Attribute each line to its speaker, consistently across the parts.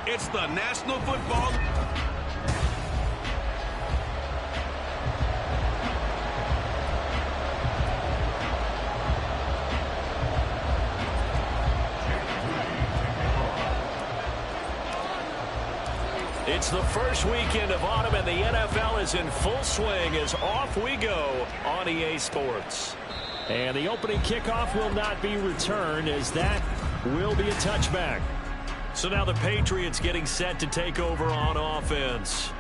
Speaker 1: It's the National Football League.
Speaker 2: It's the first weekend of autumn, and the NFL is in full swing as off we go on EA Sports. And the opening kickoff will not be returned, as that will be a touchback. So now the Patriots getting set to take over on offense.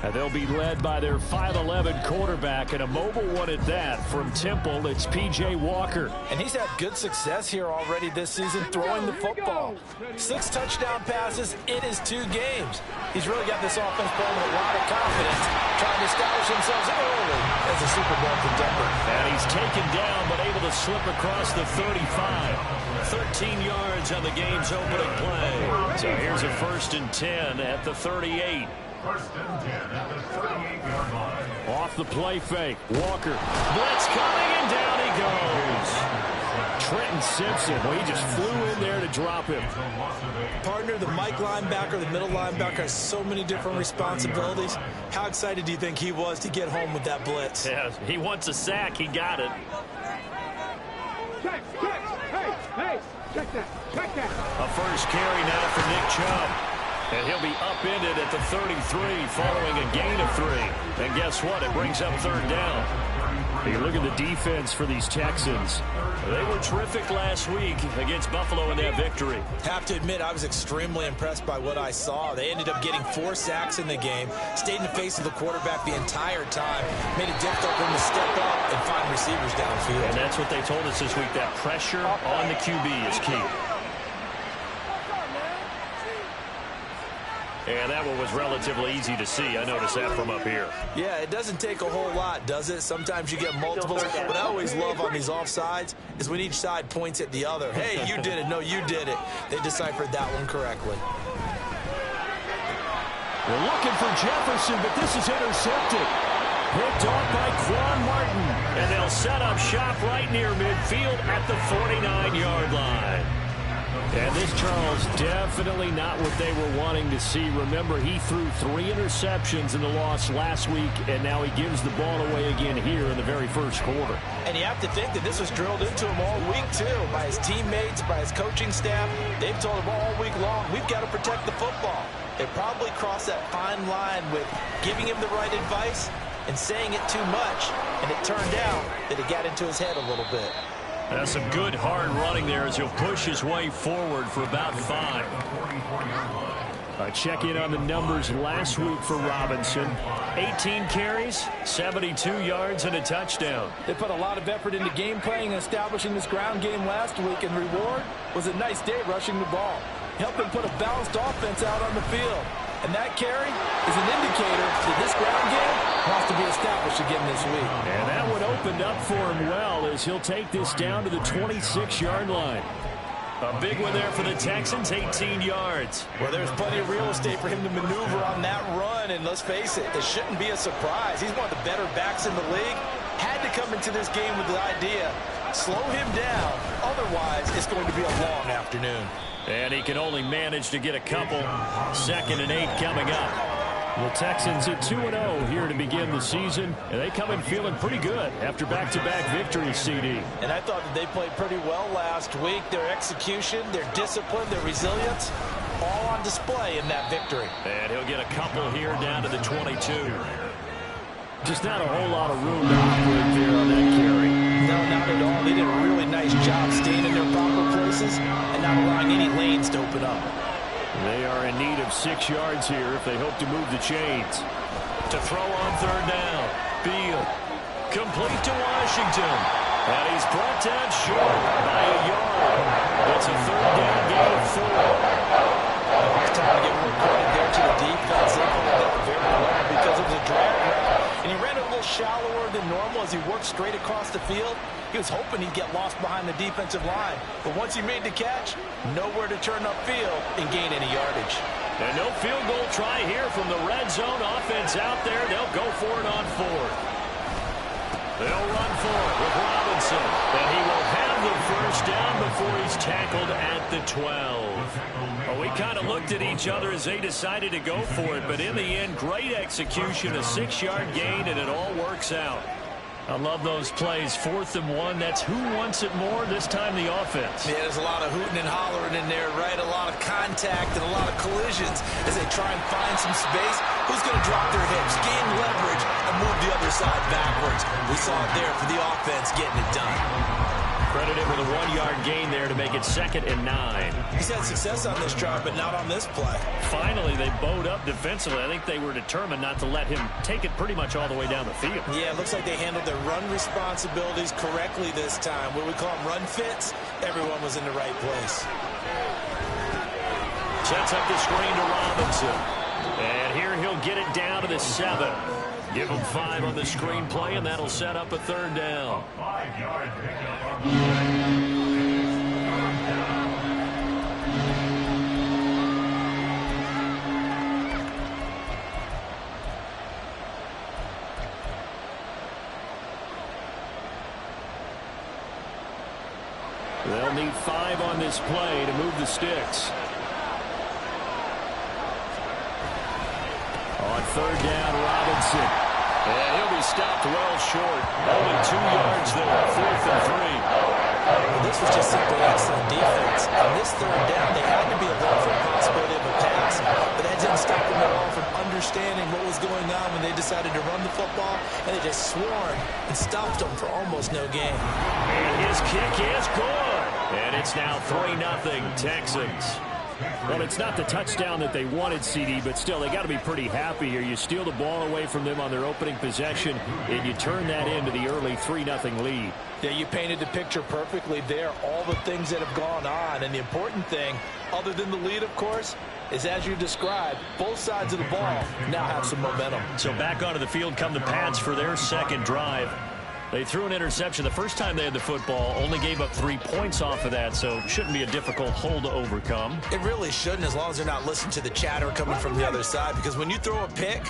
Speaker 2: And they'll be led by their 5'11" quarterback, and a mobile one at that. From Temple, it's P.J. Walker.
Speaker 3: And he's had good success here already this season throwing the football. 6 touchdown passes in his 2 games. He's really got this offense playing with a lot of confidence, trying to establish themselves early as a Super Bowl contender.
Speaker 2: And he's taken down, but able to slip across the 35. 13 yards on the game's opening play. So here's a 1st and 10 at the 38.
Speaker 4: 1st and 10 at the 38-yard line.
Speaker 2: Off the play fake. Walker. Blitz coming, and down he goes. Trenton Simpson. Well, he just flew in there to drop him.
Speaker 3: Partner, the Mike linebacker, the middle linebacker, has so many different responsibilities. How excited do you think he was to get home with that blitz?
Speaker 2: Yeah, he wants a sack. He got it.
Speaker 5: Check. Hey, check that.
Speaker 2: A first carry now for Nick Chubb. And he'll be upended at the 33 following a gain of 3. And guess what? It brings up 3rd down. You look at the defense for these Texans. They were terrific last week against Buffalo in that victory.
Speaker 3: Have to admit, I was extremely impressed by what I saw. They ended up getting 4 sacks in the game, stayed in the face of the quarterback the entire time, made it difficult for him to step up and find receivers downfield.
Speaker 2: And that's what they told us this week, that pressure on the QB is key. And that one was relatively easy to see. I noticed that from up here.
Speaker 3: Yeah, it doesn't take a whole lot, does it? Sometimes you get multiples. What I always love on these offsides is when each side points at the other. Hey, you did it. No, you did it. They deciphered that one correctly.
Speaker 2: We're looking for Jefferson, but this is intercepted. Picked off by Quan Martin. And they'll set up shop right near midfield at the 49-yard line. And this, Charles, definitely not what they were wanting to see. Remember, he threw 3 interceptions in the loss last week, and now he gives the ball away again here in the very first quarter.
Speaker 3: And you have to think that this was drilled into him all week, too, by his teammates, by his coaching staff. They've told him all week long, we've got to protect the football. They probably crossed that fine line with giving him the right advice and saying it too much, and it turned out that it got into his head a little bit.
Speaker 2: That's some good hard running there as he'll push his way forward for about 5. A check-in on the numbers last week for Robinson. 18 carries, 72 yards, and a touchdown.
Speaker 3: They put a lot of effort into game planning and establishing this ground game last week, and the reward was a nice day rushing the ball. Helped them put a balanced offense out on the field. And that carry is an indicator that this ground game wants to be established again this week.
Speaker 2: And that one opened up for him well as he'll take this down to the 26-yard line. A big one there for the Texans, 18 yards.
Speaker 3: Well, there's plenty of real estate for him to maneuver on that run, and let's face it, it shouldn't be a surprise. He's one of the better backs in the league. Had to come into this game with the idea, slow him down, otherwise it's going to be a long afternoon.
Speaker 2: And he can only manage to get a couple. 2nd and 8 coming up. The Texans at 2-0 here to begin the season, and they come in feeling pretty good after back-to-back victories, CD.
Speaker 3: And I thought that they played pretty well last week. Their execution, their discipline, their resilience, all on display in that victory.
Speaker 2: And he'll get a couple here down to the 22. Just not a whole lot of room to operate there on that carry.
Speaker 3: No, not at all. They did a really nice job staying in their proper places and not allowing any lanes to open up.
Speaker 2: They are in need of 6 yards here if they hope to move the chains. To throw on 3rd down. Beal. Complete to Washington. And he's brought down short by a yard. It's a 3rd down gain of 4.
Speaker 3: It's time to give more credit there to the defense. They played that very well because it was a drag route. And he ran a little shallower than normal as he worked straight across the field. He was hoping he'd get lost behind the defensive line. But once he made the catch, nowhere to turn upfield and gain any yardage.
Speaker 2: And no field goal try here from the red zone offense out there. They'll go for it on 4th. They'll run for it with Robinson. And he will have the first down before he's tackled at the 12. Well, we kind of looked at each other as they decided to go for it. But in the end, great execution, a 6-yard gain, and it all works out. I love those plays. 4th and 1. That's who wants it more, this time the offense.
Speaker 3: Yeah, there's a lot of hooting and hollering in there, right? A lot of contact and a lot of collisions as they try and find some space. Who's going to drop their hips, gain leverage, and move the other side backwards? We saw it there for the offense getting it done.
Speaker 2: Credited with a 1-yard gain there to make it 2nd and 9.
Speaker 3: He's had success on this drive, but not on this play.
Speaker 2: Finally, they bowed up defensively. I think they were determined not to let him take it pretty much all the way down the field.
Speaker 3: Yeah, it looks like they handled their run responsibilities correctly this time. What we call them run fits, everyone was in the right place.
Speaker 2: Sets up the screen to Robinson. And here he'll get it down to the 7. Give him 5 on the screen play, and that'll set up a 3rd down.
Speaker 4: 5-yard pickup.
Speaker 2: They'll need 5 on this play to move the sticks. On 3rd down, Robinson. And he'll be stopped well short. Only 2 yards there. 4th and 3.
Speaker 3: Well, this was just simply excellent defense. On this 3rd down, they had to be alert for the possibility of a pass, but that didn't stop them at all from understanding what was going on when they decided to run the football, and they just swarmed and stopped them for almost no gain.
Speaker 2: And his kick is good. And it's now 3-0 Texans. Well, it's not the touchdown that they wanted, CD, but still, they got to be pretty happy here. You steal the ball away from them on their opening possession, and you turn that into the early 3-0 lead.
Speaker 3: Yeah, you painted the picture perfectly there, all the things that have gone on. And the important thing, other than the lead, of course, is as you described, both sides of the ball now have some momentum.
Speaker 2: So back onto the field come the Pats for their 2nd drive. They threw an interception the first time they had the football, only gave up 3 points off of that, so shouldn't be a difficult hole to overcome.
Speaker 3: It really shouldn't, as long as they're not listening to the chatter coming from the other side, because when you throw a pick,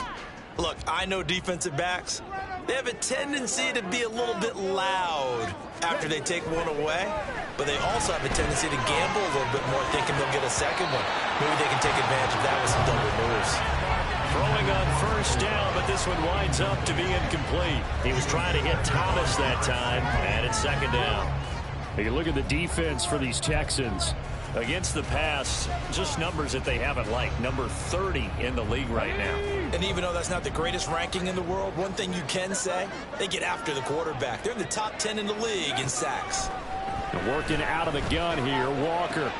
Speaker 3: look, I know defensive backs, they have a tendency to be a little bit loud after they take one away, but they also have a tendency to gamble a little bit more, thinking they'll get a second one. Maybe they can take advantage of that with some double moves.
Speaker 2: Throwing on 1st down, but this one winds up to be incomplete. He was trying to hit Thomas that time, and it's 2nd down. You look at the defense for these Texans. Against the pass, just numbers that they haven't liked. Number 30 in the league right now.
Speaker 3: And even though that's not the greatest ranking in the world, one thing you can say, they get after the quarterback. They're in the top 10 in the league in sacks.
Speaker 2: Working out of the gun here, Walker.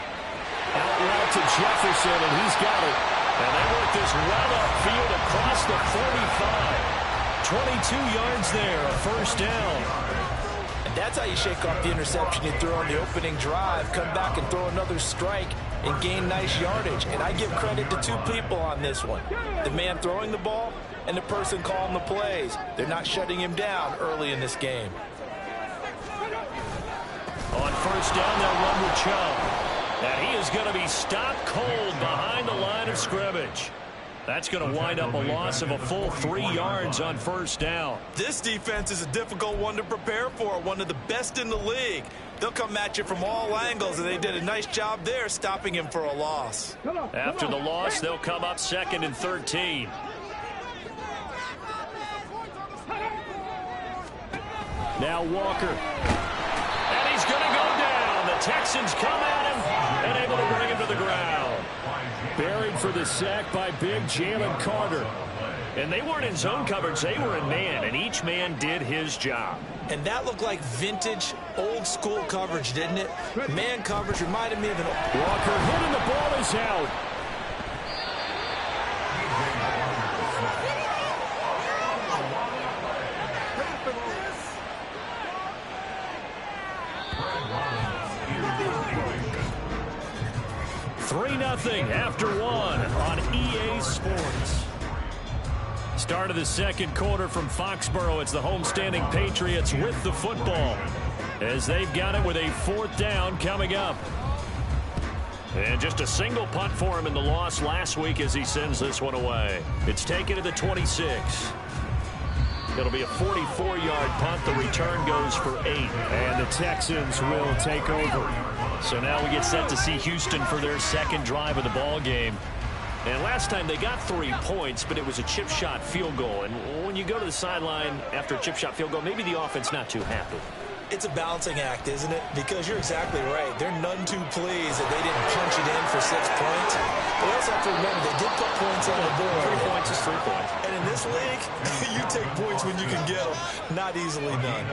Speaker 2: Out route to Jefferson, and he's got it. And they work this well upfield across the 45. 22 yards there, a 1st down.
Speaker 3: And that's how you shake off the interception you threw on the opening drive. Come back and throw another strike and gain nice yardage. And I give credit to 2 people on this one. The man throwing the ball and the person calling the plays. They're not shutting him down early in this game.
Speaker 2: On 1st down, they'll run with Chubb. And he is going to be stopped cold behind the line of scrimmage. That's going to wind up a loss of a full 3 yards on 1st down.
Speaker 3: This defense is a difficult one to prepare for, one of the best in the league. They'll come at you from all angles, and they did a nice job there stopping him for a loss.
Speaker 2: After the loss, they'll come up 2nd and 13. Now Walker. And he's going to go down. The Texans come at him and able to bring him to the ground. Buried for the sack by big Jalen Carter. And they weren't in zone coverage. They were in man, and each man did his job.
Speaker 3: And that looked like vintage, old-school coverage, didn't it? Man coverage reminded me of an...
Speaker 2: Walker hit and the ball is out. Nothing after 1 on EA Sports. Start of the 2nd quarter from Foxborough. It's the homestanding Patriots with the football as they've got it with a 4th down coming up. And just a single punt for him in the loss last week as he sends this one away. It's taken to the 26. It'll be a 44-yard punt. The return goes for 8. And the Texans will take over. So now we get set to see Houston for their second drive of the ball game. And last time they got 3 points, but it was a chip shot field goal. And when you go to the sideline after a chip shot field goal, maybe the offense not too happy.
Speaker 3: It's a balancing act, isn't it? Because you're exactly right. They're none too pleased that they didn't punch it in for 6 points. But we also have to remember they did put points on the board.
Speaker 2: 3 points is 3 points.
Speaker 3: And in this league, you take points when you can get them. Not easily done.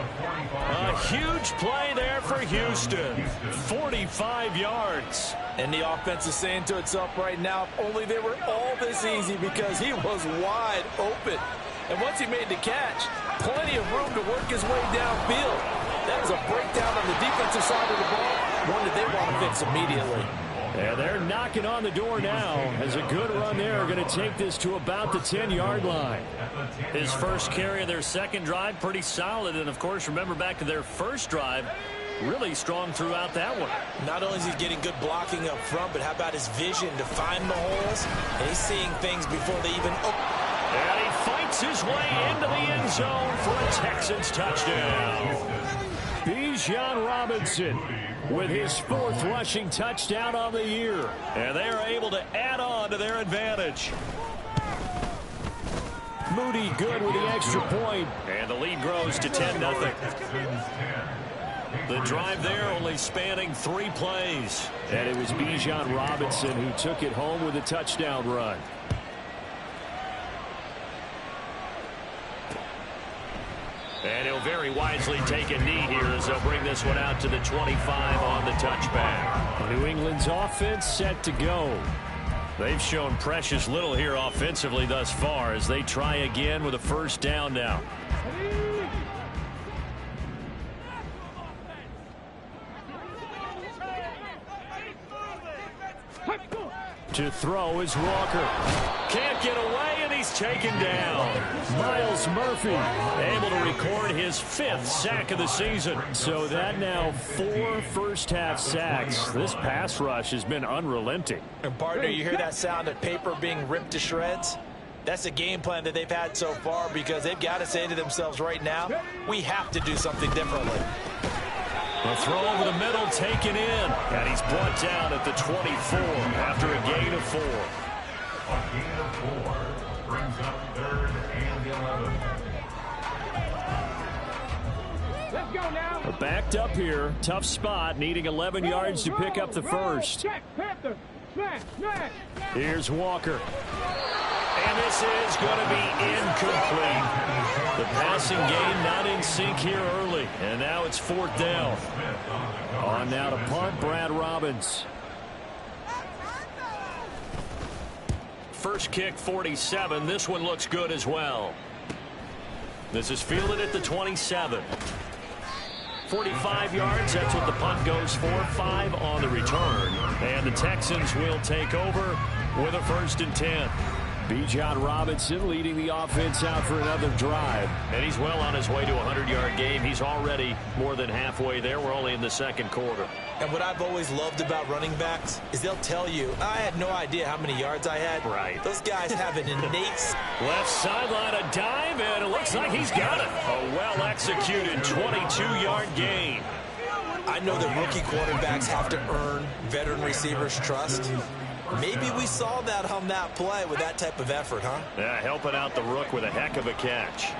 Speaker 2: A huge play there for Houston. 45 yards.
Speaker 3: And the offense is saying to itself right now, if only they were all this easy, because he was wide open. And once he made the catch, plenty of room to work his way downfield. That was a breakdown on the defensive side of the ball, one that they want to fix immediately.
Speaker 2: And they're knocking on the door now as a good run there. Going to take this to about the 10-yard line. His first carry of their second drive, pretty solid. And, of course, remember back to their first drive, really strong throughout that one.
Speaker 3: Not only is he getting good blocking up front, but how about his vision to find the holes? And he's seeing things before they even open.
Speaker 2: And he fights his way into the end zone for a Texans touchdown. Bijan Robinson with his 4th rushing touchdown on the year. And they are able to add on to their advantage. Moody good with the extra point. And the lead grows to 10-0. The drive there only spanning 3 plays. And it was Bijan Robinson who took it home with a touchdown run. And he'll very wisely take a knee here as they'll bring this one out to the 25 on the touchback. New England's offense set to go. They've shown precious little here offensively thus far as they try again with a first down now. To throw is Walker. Can't get away, and he's taken down. Myles Murphy able to record his 5th sack of the season. So that now 4 first-half sacks. This pass rush has been unrelenting.
Speaker 3: And partner, you hear that sound of paper being ripped to shreds? That's the game plan that they've had so far, because they've got to say to themselves right now, we have to do something differently.
Speaker 2: A throw over the middle taken in. And he's brought down at the 24 after a gain of 4.
Speaker 4: A gain of 4 brings up 3rd and 11.
Speaker 5: Let's go now.
Speaker 2: Backed up here. Tough spot. Needing 11 yards to pick up the first.
Speaker 5: Check, Panther. Smash, smash.
Speaker 2: Here's Walker. And this is going to be incomplete. The passing game not in sync here early. And now it's 4th down. On now to punt, Brad Robbins. First kick, 47. This one looks good as well. This is fielded at the 27. 45 yards, that's what the punt goes for. 5 on the return. And the Texans will take over with a 1st and 10. Bijan Robinson leading the offense out for another drive. And he's well on his way to a 100-yard game. He's already more than halfway there. We're only in the 2nd quarter.
Speaker 3: And what I've always loved about running backs is they'll tell you, I had no idea how many yards I had.
Speaker 2: Right.
Speaker 3: Those guys have an innate...
Speaker 2: Left sideline, a dive, and it looks like he's got it. A well-executed 22-yard gain.
Speaker 3: I know that rookie quarterbacks have to earn veteran receivers' trust. Maybe we saw that on that play with that type of effort, huh?
Speaker 2: Yeah, helping out the rook with a heck of a catch.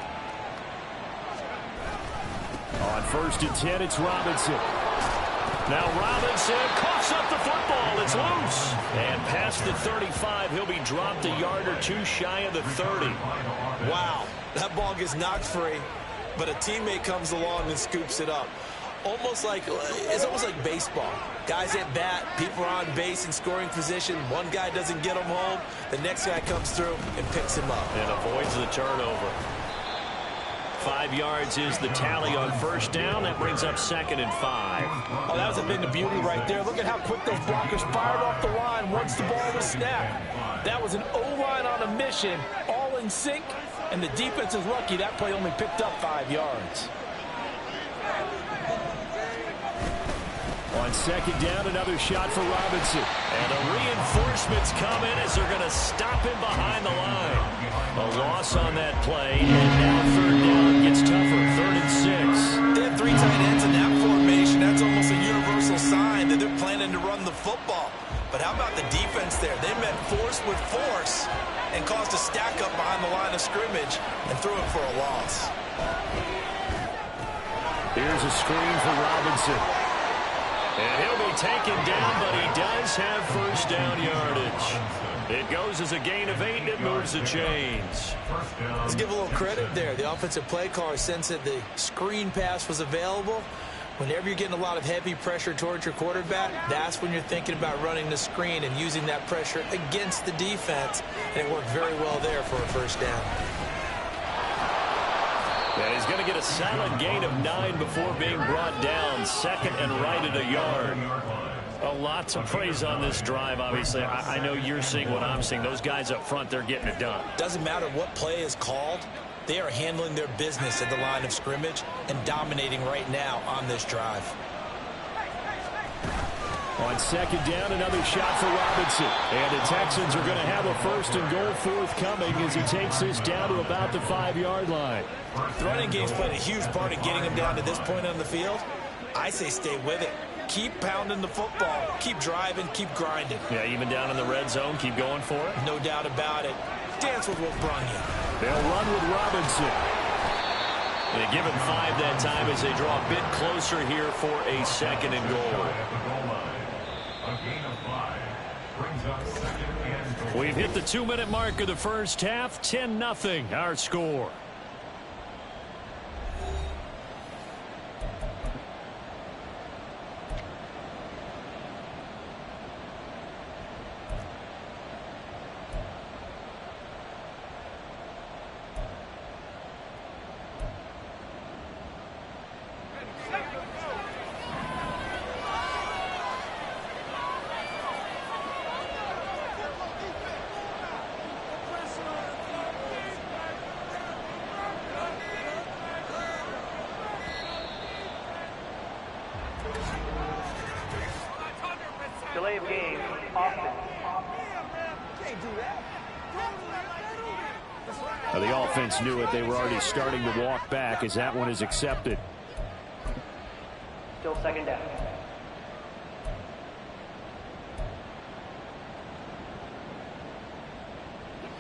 Speaker 2: On 1st and 10, it's Robinson. Now Robinson coughs up the football. It's loose. And past the 35, he'll be dropped a yard or 2 shy of the 30.
Speaker 3: Wow, that ball gets knocked free, but a teammate comes along and scoops it up. It's almost like baseball. Guys at bat, people are on base in scoring position. One guy doesn't get him home. The next guy comes through and picks him up.
Speaker 2: And avoids the turnover. 5 yards is the tally on 1st down. That brings up 2nd and 5.
Speaker 3: Oh, that was a bit of beauty right there. Look at how quick those blockers fired off the line once the ball was snapped. That was an O-line on a mission, all in sync, and the defense is lucky that play only picked up 5 yards.
Speaker 2: On second down, another shot for Robinson. And the reinforcements come in as they're going to stop him behind the line. A loss on that play, and now third down gets tougher. 3rd and 6.
Speaker 3: They have 3 tight ends in that formation. That's almost a universal sign that they're planning to run the football. But how about the defense there? They met force with force and caused a stack up behind the line of scrimmage and threw it for a loss.
Speaker 2: Here's a screen for Robinson. And he'll be taken down, but he does have first down yardage. It goes as a gain of 8, and it moves the chains.
Speaker 3: Let's give a little credit there. The offensive play caller sensed that the screen pass was available. Whenever you're getting a lot of heavy pressure towards your quarterback, that's when you're thinking about running the screen and using that pressure against the defense. And it worked very well there for a first down.
Speaker 2: And he's going to get a solid gain of 9 before being brought down. Second and right at a yard. A lot to praise on this drive, obviously. I know you're seeing what I'm seeing. Those guys up front, they're getting it done.
Speaker 3: Doesn't matter what play is called. They are handling their business at the line of scrimmage and dominating right now on this drive.
Speaker 2: On second down, another shot for Robinson. And the Texans are going to have a 1st and goal forthcoming as he takes this down to about the 5-yard line.
Speaker 3: The running game's played a huge part in getting him down to this point on the field. I say stay with it. Keep pounding the football. Keep driving. Keep grinding.
Speaker 2: Yeah, even down in the red zone, keep going for it.
Speaker 3: No doubt about it. Dance with what brung you.
Speaker 2: They'll run with Robinson. They give him 5 that time as they draw a bit closer here for a 2nd and goal. We've hit the 2-minute mark of the first half. 10-0 our score.
Speaker 6: Delay of game, Austin.
Speaker 2: The offense knew it. They were already starting to walk back as that one is accepted.
Speaker 6: Still 2nd down.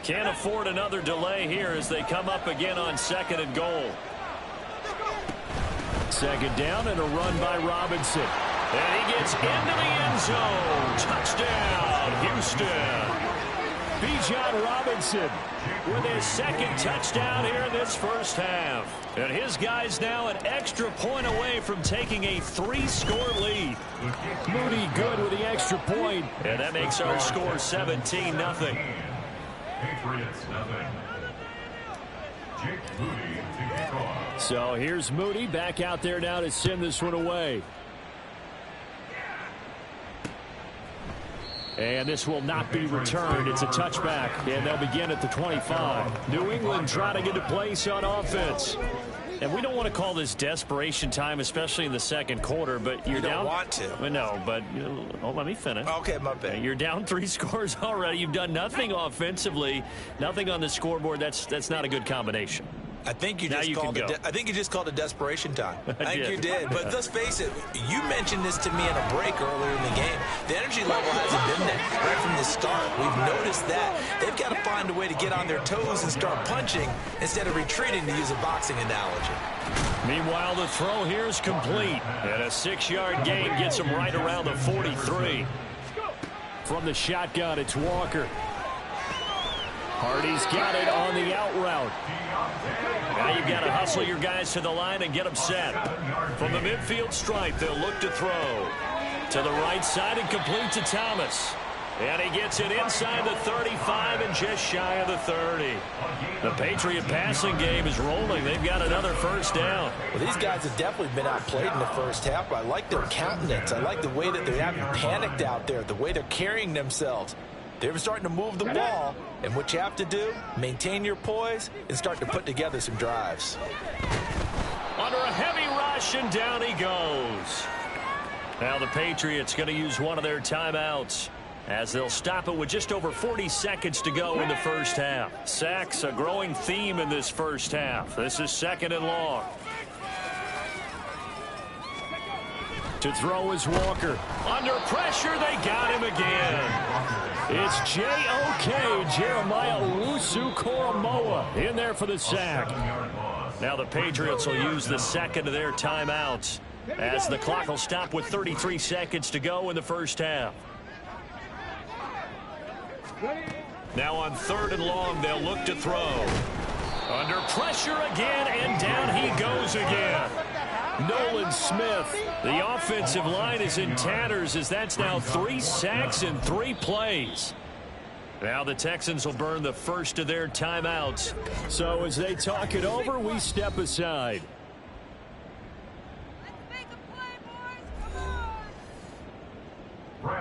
Speaker 2: Can't afford another delay here as they come up again on 2nd and goal. 2nd down and a run by Robinson. And he gets into the end zone. Touchdown, Houston. Bijan Robinson with his 2nd touchdown here in this first half. And his guys now an extra point away from taking a 3-score lead. Moody good with the extra point. And that makes our score 17-0.
Speaker 4: Patriots nothing. Jake Moody to kick off.
Speaker 2: So here's Moody back out there now to send this one away. And this will not be returned. It's a touchback, and they'll begin at the 25. New England trying to get a place on offense. And we don't want to call this desperation time, especially in the 2nd quarter, but you're down.
Speaker 3: You don't want to.
Speaker 2: No, but let me finish.
Speaker 3: Okay, my bad.
Speaker 2: You're down 3 scores already. You've done nothing offensively, nothing on the scoreboard. That's not a good combination.
Speaker 3: I think you just called it desperation time. I think you did. But let's face it, you mentioned this to me in a break earlier in the game. The energy level hasn't been there right from the start. We've noticed that. They've got to find a way to get on their toes and start punching instead of retreating, to use a boxing analogy.
Speaker 2: Meanwhile, the throw here is complete. And a 6-yard gain gets him right around the 43. From the shotgun, it's Walker. Hardy's got it on the out route. Now you've got to hustle your guys to the line and get them set. From the midfield stripe, they'll look to throw. To the right side and complete to Thomas. And he gets it inside the 35 and just shy of the 30. The Patriot passing game is rolling. They've got another first down.
Speaker 3: Well, these guys have definitely been outplayed in the first half, but I like their countenance. I like the way that they haven't panicked out there, the way they're carrying themselves. They're starting to move the ball, and what you have to do, maintain your poise and start to put together some drives.
Speaker 2: Under a heavy rush, and down he goes. Now the Patriots going to use one of their timeouts, as they'll stop it with just over 40 seconds to go in the first half. Sacks, a growing theme in this first half. This is 2nd and long. To throw is Walker. Under pressure, they got him again. It's J.O.K. Jeremiah Owusu-Koramoah in there for the sack. Now the Patriots will use the second of their timeouts, as the clock will stop with 33 seconds to go in the first half. Now on 3rd and long, they'll look to throw. Under pressure again, and down he goes again. Nolan Smith. The offensive line is in tatters, as that's now 3 sacks in 3 plays. Now the Texans will burn the first of their timeouts. So as they talk it over, we step aside.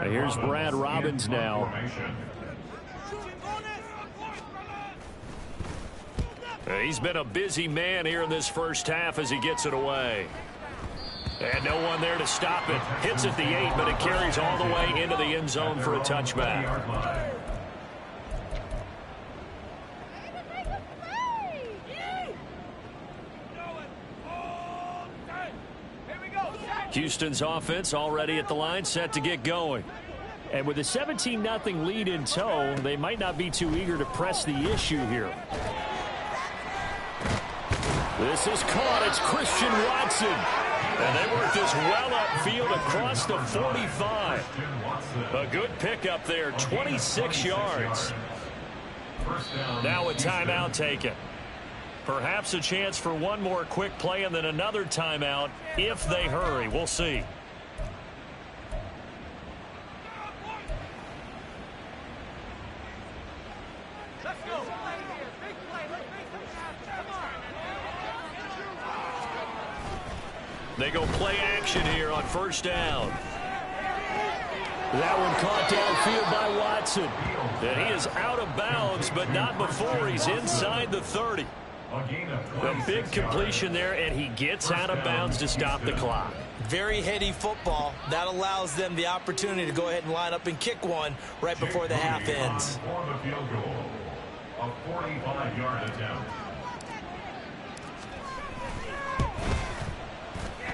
Speaker 2: Here's Brad Robbins now. He's been a busy man here in this first half as he gets it away. And no one there to stop it. Hits at the 8, but it carries all the way into the end zone for a touchback. Houston's offense already at the line, set to get going. And with a 17-0 lead in tow, they might not be too eager to press the issue here. This is caught. It's Christian Watson. And they work this well upfield across the 45. A good pickup there, 26 yards. Now a timeout taken. Perhaps a chance for one more quick play and then another timeout if they hurry. We'll see. They go play action here on 1st down. That one caught downfield by Watson. And he is out of bounds, but not before he's inside the 30. A big completion there, and he gets out of bounds to stop the clock.
Speaker 3: Very heady football. That allows them the opportunity to go ahead and line up and kick one right before the half ends.
Speaker 4: For the field goal, a 45-yard attempt.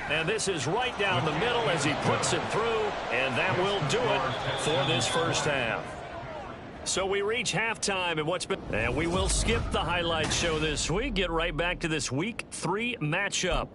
Speaker 2: And this is right down the middle as he puts it through, and that will do it for this first half. So we reach halftime in what's been, and we will skip the highlight show this week. Get right back to this week 3 matchup.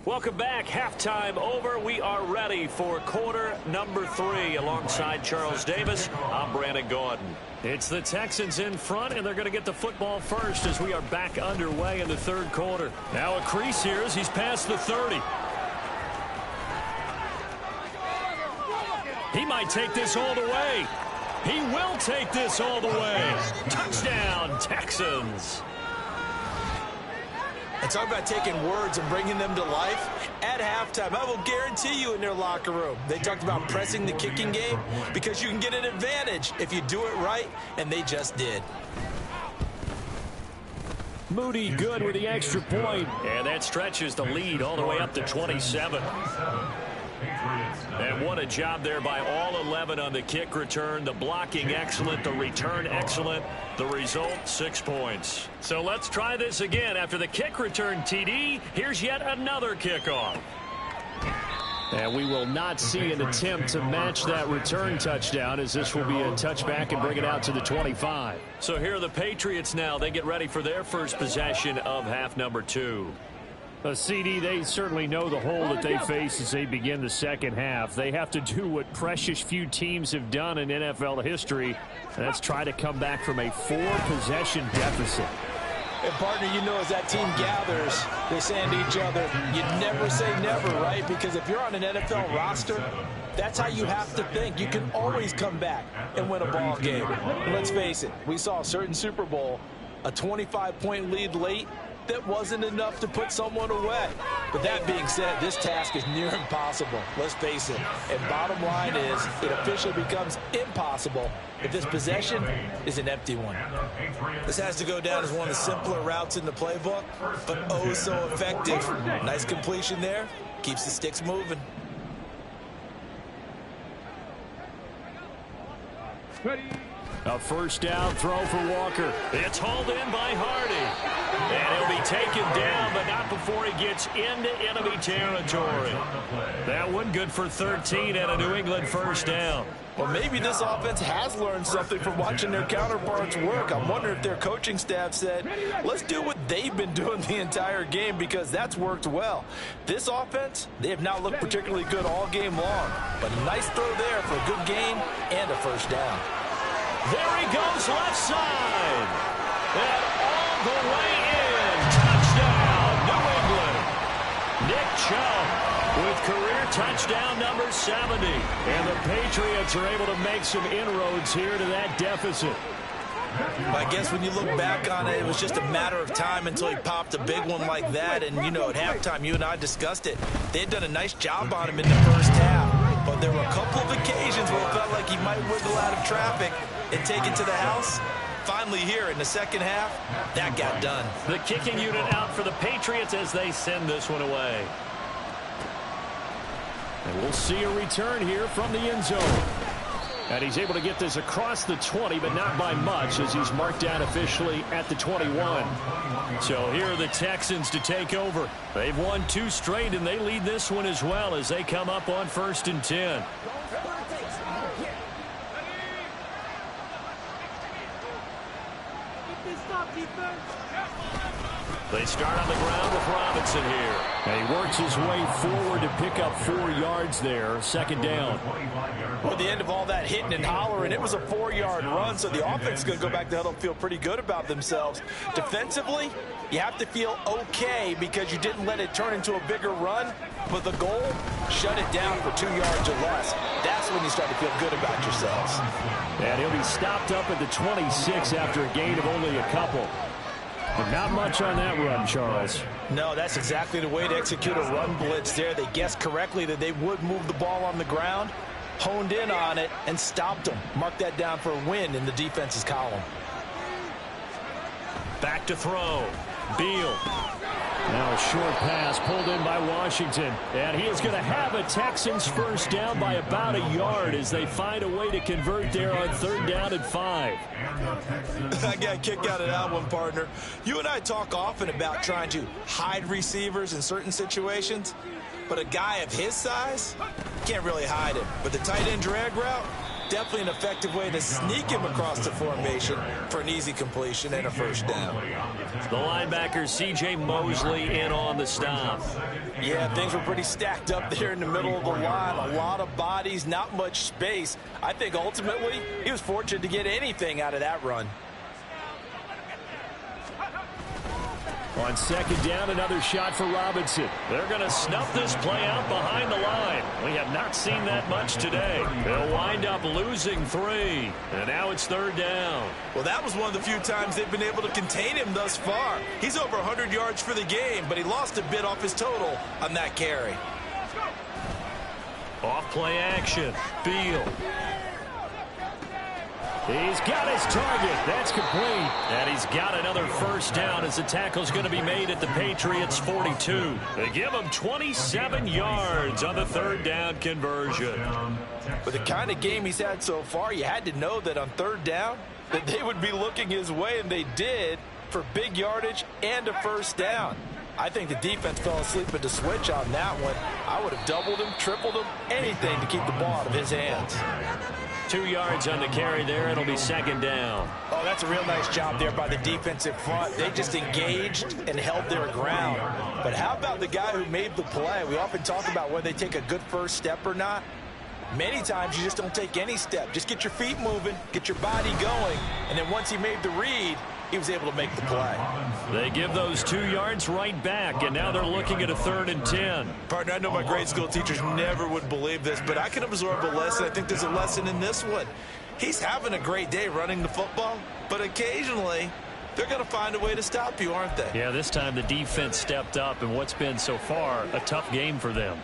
Speaker 2: Welcome back. Halftime over. We are ready for quarter number 3 alongside Charles Davis. I'm Brandon Gaudin. It's the Texans in front, and they're going to get the football first as we are back underway in the 3rd quarter. Now a crease here as he's past the 30. He might take this all the way. He will take this all the way. Touchdown, Texans.
Speaker 3: And talk about taking words and bringing them to life. At halftime, I will guarantee you in their locker room, they talked about pressing the kicking game because you can get an advantage if you do it right, and they just did.
Speaker 2: Moody good with the extra point. And that stretches the lead all the way up to 27. And what a job there by all 11 on the kick return. The blocking excellent, the return excellent. The result, 6 points. So let's try this again. After the kick return TD, here's yet another kickoff. And we will not see an attempt to match that return touchdown, as this will be a touchback and bring it out to the 25. So here are the Patriots now. They get ready for their first possession of half number 2. CD, they certainly know the hole that they face as they begin the second half. They have to do what precious few teams have done in NFL history, and that's try to come back from a 4-possession deficit.
Speaker 3: And, partner, you know, as that team gathers, they're saying to each other, you never say never, right? Because if you're on an NFL roster, that's how you have to think. You can always come back and win a ball game. And let's face it, we saw a certain Super Bowl, a 25-point lead late, that wasn't enough to put someone away. But that being said, this task is near impossible. Let's face it. And bottom line is, it officially becomes impossible if this possession is an empty one. This has to go down as one of the simpler routes in the playbook, but oh so effective. Nice completion there. Keeps the sticks moving.
Speaker 5: Ready.
Speaker 2: A first down throw for Walker. It's hauled in by Hardy. And he'll be taken down, but not before he gets into enemy territory. That one good for 13 and a New England first down.
Speaker 3: Well, maybe this offense has learned something from watching their counterparts work. I'm wondering if their coaching staff said, let's do what they've been doing the entire game, because that's worked well. This offense, they have not looked particularly good all game long. But a nice throw there for a good gain and a first down.
Speaker 2: There he goes, left side. And all the way in. Touchdown, New England. Nick Chubb with career touchdown number 70. And the Patriots are able to make some inroads here to that deficit.
Speaker 3: I guess when you look back on it, it was just a matter of time until he popped a big one like that. And, you know, at halftime, you and I discussed it. They had done a nice job on him in the first half. But there were a couple of occasions where it felt like he might wiggle out of traffic and take it to the house. Finally here in the second half, that got done.
Speaker 2: The kicking unit out for the Patriots as they send this one away. And we'll see a return here from the end zone. And he's able to get this across the 20, but not by much, as he's marked down officially at the 21. So here are the Texans to take over. They've won 2 straight, and they lead this one as well as they come up on 1st and 10. They start on the ground with Robinson here. And he works his way forward to pick up 4 yards there. Second down.
Speaker 3: Well, at the end of all that hitting and hollering, it was a 4-yard run, so the offense is going to go back to huddle and feel pretty good about themselves. Defensively, you have to feel okay because you didn't let it turn into a bigger run, but the goal, shut it down for 2 yards or less. That's when you start to feel good about yourselves.
Speaker 2: And he'll be stopped up at the 26 after a gain of only a couple. But not much on that run, Charles.
Speaker 3: No, that's exactly the way to execute a run blitz there. They guessed correctly that they would move the ball on the ground, honed in on it, and stopped them. Mark that down for a win in the defense's column.
Speaker 2: Back to throw. Beal. Now a short pass pulled in by Washington. And he is going to have a Texans first down by about a yard as they find a way to convert there on 3rd down and 5.
Speaker 3: I got a kick out of that one, partner. You and I talk often about trying to hide receivers in certain situations, but a guy of his size can't really hide him. But the tight end drag route, definitely an effective way to sneak him across the formation for an easy completion and a first down.
Speaker 2: The linebacker C.J. Mosley in on the stop.
Speaker 3: Yeah, things were pretty stacked up there in the middle of the line. A lot of bodies, not much space. I think ultimately he was fortunate to get anything out of that run.
Speaker 2: On 2nd down, another shot for Robinson. They're going to snuff this play out behind the line. We have not seen that much today. They'll wind up losing 3. And now it's 3rd down.
Speaker 3: Well, that was one of the few times they've been able to contain him thus far. He's over 100 yards for the game, but he lost a bit off his total on that carry.
Speaker 2: Off play action. Beal. He's got his target. That's complete. And he's got another first down as the tackle's going to be made at the Patriots' 42. They give him 27 yards on the 3rd down conversion.
Speaker 3: With the kind of game he's had so far, you had to know that on 3rd down that they would be looking his way, and they did, for big yardage and a first down. I think the defense fell asleep at the switch on that one. I would have doubled him, tripled him, anything to keep the ball out of his hands.
Speaker 2: 2 yards on the carry there. It'll be 2nd down.
Speaker 3: Oh, that's a real nice job there by the defensive front. They just engaged and held their ground. But how about the guy who made the play? We often talk about whether they take a good first step or not. Many times you just don't take any step. Just get your feet moving, get your body going, and then once he made the read, he was able to make the play.
Speaker 2: They give those 2 yards right back, and now they're looking at a 3rd and 10.
Speaker 3: Partner, I know my grade school teachers never would believe this, but I can absorb a lesson. I think there's a lesson in this one. He's having a great day running the football, but occasionally they're going to find a way to stop you, aren't they?
Speaker 2: Yeah, this time the defense stepped up in what's been so far a tough game for them.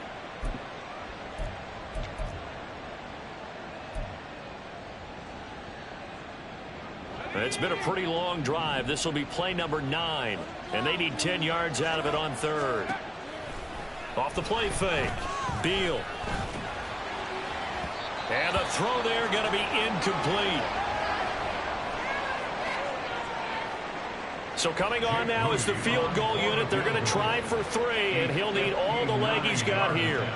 Speaker 2: It's been a pretty long drive. This will be play number 9, and they need 10 yards out of it on third. Off the play fake, Beal. And the throw there going to be incomplete. So coming on now is the field goal unit. They're going to try for 3, and he'll need all the leg he's got here.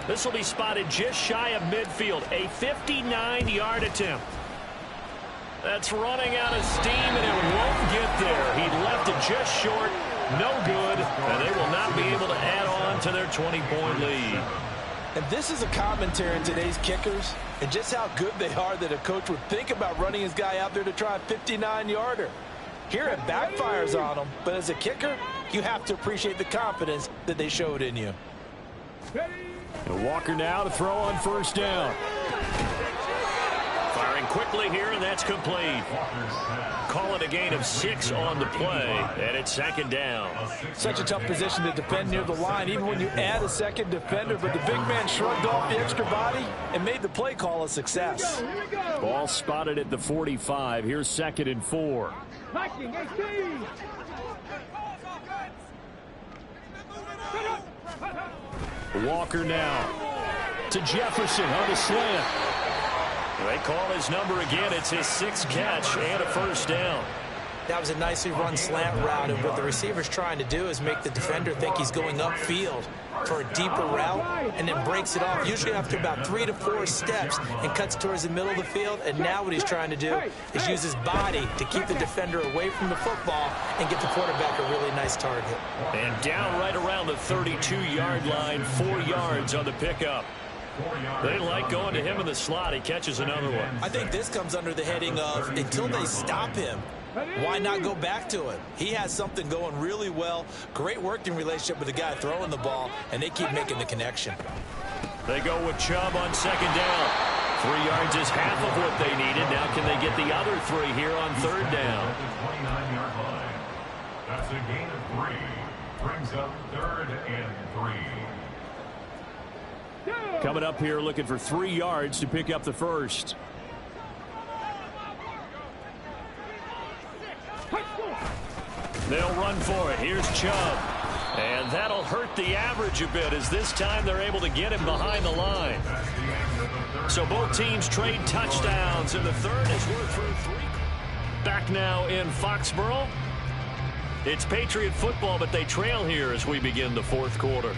Speaker 2: This will be spotted just shy of midfield, a 59-yard attempt. That's running out of steam, and it won't get there. He left it just short, no good, and they will not be able to add on to their 20-point lead.
Speaker 3: And this is a commentary on today's kickers and just how good they are that a coach would think about running his guy out there to try a 59-yarder. Here it backfires on him, but as a kicker, you have to appreciate the confidence that they showed in you.
Speaker 2: And Walker now to throw on first down. Firing quickly here, and that's complete. Call it a gain of 6 on the play, and it's second down.
Speaker 3: Such a tough position to defend near the line, even when you add a second defender, but the big man shrugged off the extra body and made the play call a success.
Speaker 2: Ball spotted at the 45. Here's 2nd and 4. Walker now to Jefferson on the slant. They call his number again. It's his 6th catch and a first down.
Speaker 3: That was a nicely run slant route, and what the receiver's trying to do is make the defender think he's going upfield for a deeper route, and then breaks it off, usually after about 3 to 4 steps, and cuts towards the middle of the field. And now what he's trying to do is use his body to keep the defender away from the football and get the quarterback a really nice target.
Speaker 2: And down right around the 32-yard line, 4 yards on the pickup. They like going to him in the slot. He catches another one.
Speaker 3: I think this comes under the heading of until they stop him, why not go back to it? He has something going really well. Great working relationship with the guy throwing the ball, and they keep making the connection.
Speaker 2: They go with Chubb on second down. 3 yards is half of what they needed. Now can they get the other 3 here on third down?
Speaker 4: That's a gain of 3. Brings up 3rd and 3.
Speaker 2: Coming up here looking for 3 yards to pick up the first. They'll run for it. Here's Chubb. And that'll hurt the average a bit as this time they're able to get him behind the line. So both teams trade touchdowns in the third as we're through 3. Back now in Foxborough. It's Patriot football, but they trail here as we begin the 4th quarter.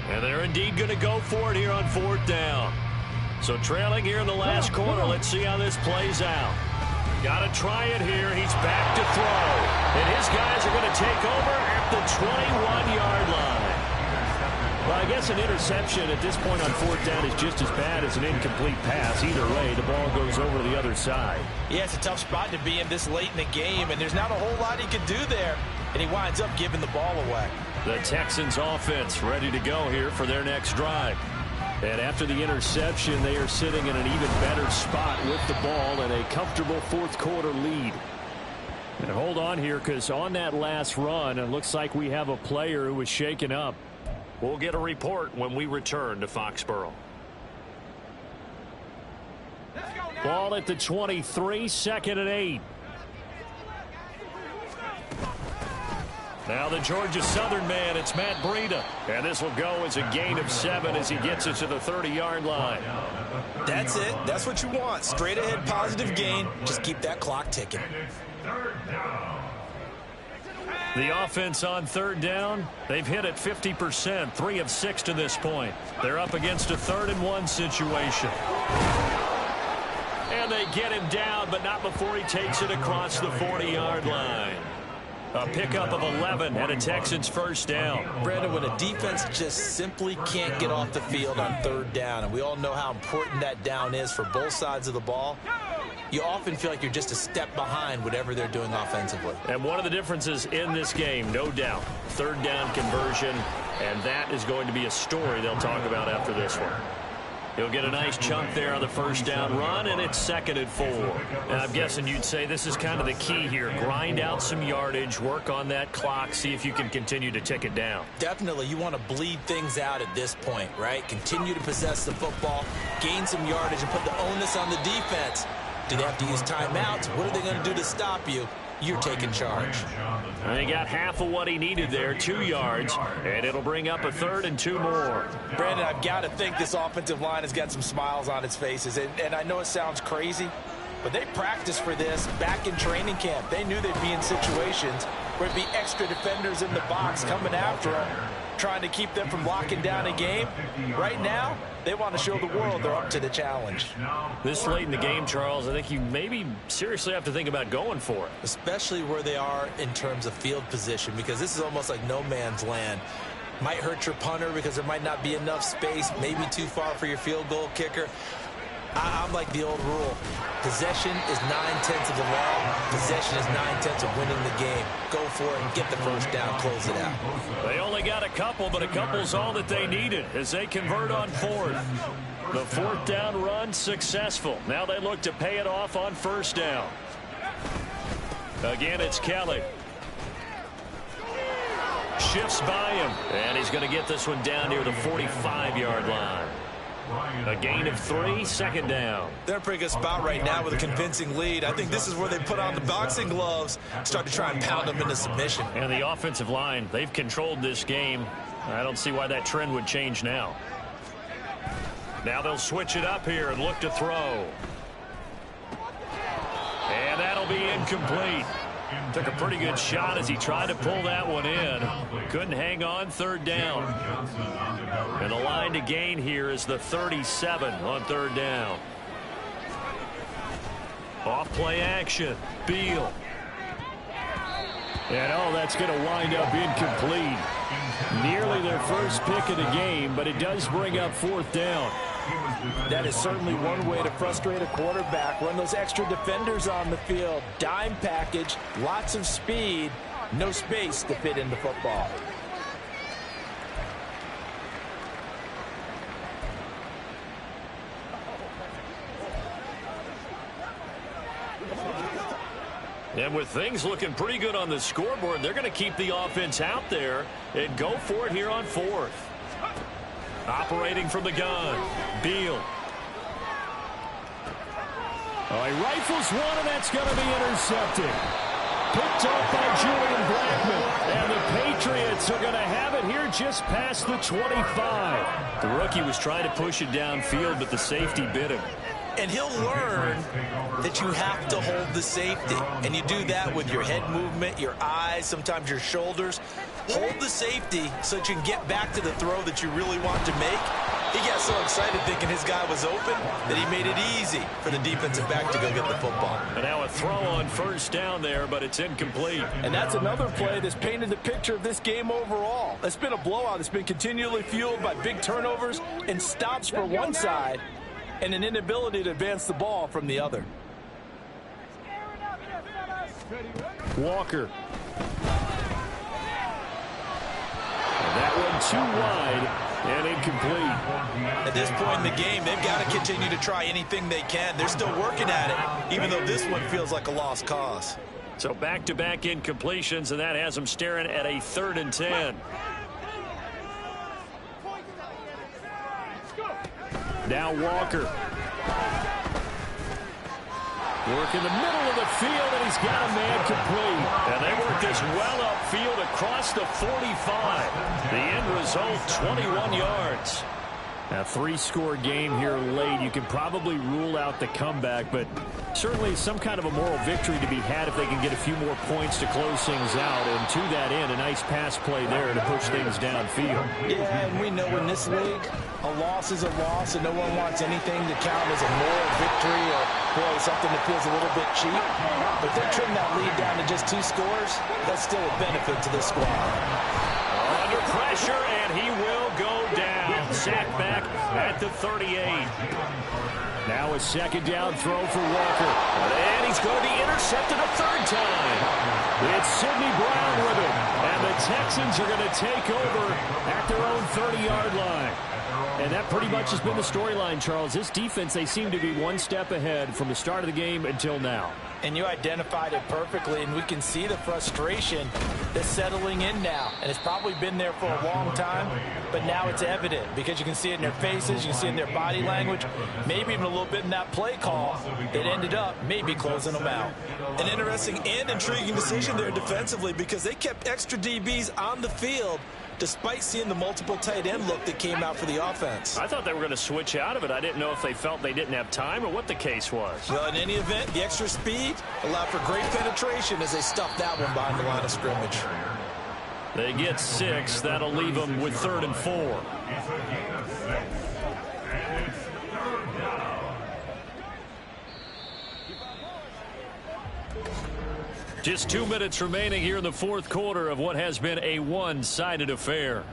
Speaker 2: And they're indeed going to go for it here on 4th down. So trailing here in the last quarter. Let's see how this plays out. Got to try it here. He's back to throw. And his guys are going to take over at the 21-yard line. Well, I guess an interception at this point on 4th down is just as bad as an incomplete pass. Either way, the ball goes over to the other side.
Speaker 3: Yeah, it's a tough spot to be in this late in the game, and there's not a whole lot he can do there. And he winds up giving the ball away. The
Speaker 2: Texans offense ready to go here for their next drive. And after the interception, they are sitting in an even better spot with the ball and a comfortable 4th quarter lead. And hold on here, because on that last run, it looks like we have a player who was shaken up. We'll get a report when we return to Foxborough. Ball at the 23, 2nd and 8. Now the Georgia Southern man, it's Matt Breida. And this will go as a gain of 7 as he gets it to the 30-yard line.
Speaker 3: That's it. That's what you want. Straight ahead positive gain. Just keep that clock ticking.
Speaker 2: The offense on 3rd down, they've hit it 50%, 3 of 6 to this point. They're up against a 3rd and 1 situation. And they get him down, but not before he takes it across the 40-yard line. A pickup of 11 and a Texans first down.
Speaker 3: Brandon, when a defense just simply can't get off the field on 3rd down, and we all know how important that down is for both sides of the ball, you often feel like you're just a step behind whatever they're doing offensively.
Speaker 2: And one of the differences in this game, no doubt, 3rd down conversion, and that is going to be a story they'll talk about after this one. He'll get a nice chunk there on the first down run, and it's 2nd and 4. And I'm guessing you'd say this is kind of the key here. Grind out some yardage, work on that clock, see if you can continue to tick it down.
Speaker 3: Definitely, you want to bleed things out at this point, right? Continue to possess the football, gain some yardage, and put the onus on the defense. Do they have to use timeouts? What are they going to do to stop you? You're taking charge.
Speaker 2: And he got half of what he needed there, 2 yards, and it'll bring up a 3rd and 2 more.
Speaker 3: Brandon, I've got to think this offensive line has got some smiles on its faces. And I know it sounds crazy, but they practiced for this back in training camp. They knew they'd be in situations where there'd be extra defenders in the box coming after them, trying to keep them from locking down a game. Right now, they want to show the world they're up to the challenge.
Speaker 2: This late in the game, Charles, I think you maybe seriously have to think about going for it.
Speaker 3: Especially where they are in terms of field position, because this is almost like no man's land. Might hurt your punter because there might not be enough space, maybe too far for your field goal kicker. I'm like the old rule. Possession is 9/10 of the law. Possession is 9/10 of winning the game. Go for it and get the first down, close it out.
Speaker 2: They only got a couple, but a couple's all that they needed as they convert on 4th. The 4th down run successful. Now they look to pay it off on 1st down. Again, it's Kelly. Shifts by him, and he's going to get this one down near the 45-yard line. A gain of 3, 2nd down.
Speaker 3: They're in a pretty good spot right now with a convincing lead. I think this is where they put on the boxing gloves, start to try and pound them into submission.
Speaker 2: And the offensive line, they've controlled this game. I don't see why that trend would change now. Now they'll switch it up here and look to throw. And that'll be incomplete. Took a pretty good shot as he tried to pull that one in. Couldn't hang on, 3rd down. And the line to gain here is the 37 on 3rd down. Off play action. Beal. And that's going to wind up incomplete. Nearly their first pick of the game, but it does bring up 4th down.
Speaker 3: That is certainly one way to frustrate a quarterback. Run those extra defenders on the field. Dime package, lots of speed, no space to fit in the football.
Speaker 2: And with things looking pretty good on the scoreboard, they're going to keep the offense out there and go for it here on 4th. Operating from the gun, Beal. He rifles one, and that's going to be intercepted. Picked up by Julian Blackmon. And the Patriots are going to have it here just past the 25. The rookie was trying to push it downfield, but the safety bit him.
Speaker 3: And he'll learn that you have to hold the safety. And you do that with your head movement, your eyes, sometimes your shoulders. Hold the safety so that you can get back to the throw that you really want to make. He got so excited thinking his guy was open that he made it easy for the defensive back to go get the football.
Speaker 2: And now a throw on 1st down there, but it's incomplete.
Speaker 5: And that's another play that's painted the picture of this game overall. It's been a blowout. It's been continually fueled by big turnovers and stops for one side and an inability to advance the ball from the other.
Speaker 2: Walker. And that one too wide and incomplete.
Speaker 3: At this point in the game, they've got to continue to try anything they can. They're still working at it, even though this one feels like a lost cause.
Speaker 2: So back-to-back incompletions, and that has them staring at a 3rd and 10. Now Walker. Work in the middle of the field, and he's got a man complete. And they work this well upfield across the 45. The end result, 21 yards. A 3-score game here late. You can probably rule out the comeback, but certainly some kind of a moral victory to be had if they can get a few more points to close things out. And to that end, a nice pass play there to push things downfield.
Speaker 3: Yeah, and we know in this league, a loss is a loss, and no one wants anything to count as a moral victory or, boy, something that feels a little bit cheap. But if they trim that lead down to just 2 scores, that's still a benefit to this squad.
Speaker 2: Under pressure, and he will go down. Sacked back at the 38. Now a 2nd down throw for Walker. And he's going to be intercepted a 3rd time. It's Sidney Brown with it. And the Texans are going to take over at their own 30-yard line. And that pretty much has been the storyline, Charles. This defense, they seem to be one step ahead from the start of the game until now.
Speaker 5: And you identified it perfectly, and we can see the frustration that's settling in now. And it's probably been there for a long time, but now it's evident because you can see it in their faces, you can see it in their body language, maybe even a little bit in that play call that ended up maybe closing them out.
Speaker 3: An interesting and intriguing decision there defensively because they kept extra DBs on the field despite seeing the multiple tight end look that came out for the offense.
Speaker 2: I thought they were going to switch out of it. I didn't know if they felt they didn't have time or what the case was.
Speaker 3: Well, in any event, the extra speed allowed for great penetration as they stuffed that one behind the line of scrimmage.
Speaker 2: They get 6. That'll leave them with 3rd and 4.
Speaker 4: It's a gain of 6. And it's 3rd down.
Speaker 2: Just 2 minutes remaining here in the fourth quarter of what has been a one-sided affair.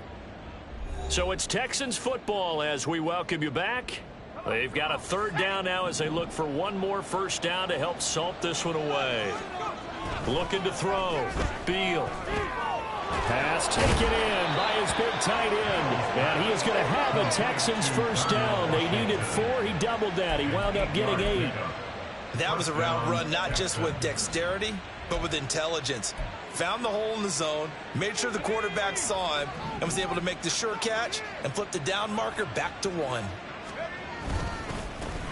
Speaker 2: So it's Texans football as we welcome you back. They've got a 3rd down now as they look for one more first down to help salt this one away. Looking to throw. Beal. Pass taken in by his big tight end. And he is going to have a Texans first down. They needed 4. He doubled that. He wound up getting 8.
Speaker 3: That was a route run not just with dexterity, but with intelligence. Found the hole in the zone, made sure the quarterback saw him, and was able to make the sure catch and flip the down marker back to 1.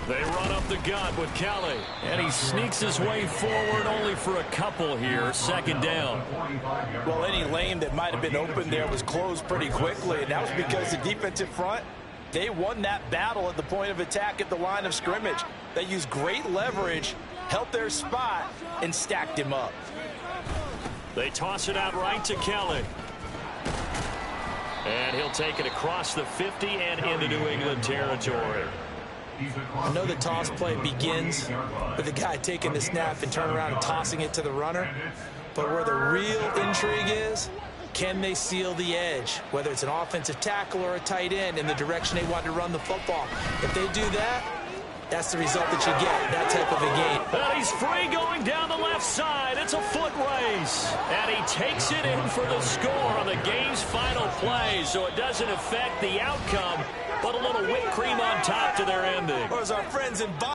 Speaker 2: They run up the gut with Kelly, and he sneaks his way forward only for a couple here. 2nd down.
Speaker 5: Well, any lane that might have been open there was closed pretty quickly, and that was because the defensive front, they won that battle at the point of attack at the line of scrimmage. They used great leverage, held their spot, and stacked him up.
Speaker 2: They toss it out right to Kelly. And he'll take it across the 50 and into New England territory.
Speaker 3: I know the toss play begins with the guy taking the snap and turn around and tossing it to the runner. But where the real intrigue is, can they seal the edge, whether it's an offensive tackle or a tight end in the direction they want to run the football? If they do that, that's the result that you get, that type of a game.
Speaker 2: And he's free going down the left side. It's a foot race. And he takes it in for the score on the game's final play. So it doesn't affect the outcome, but a little whipped cream on top to their ending.
Speaker 3: Or as our friends in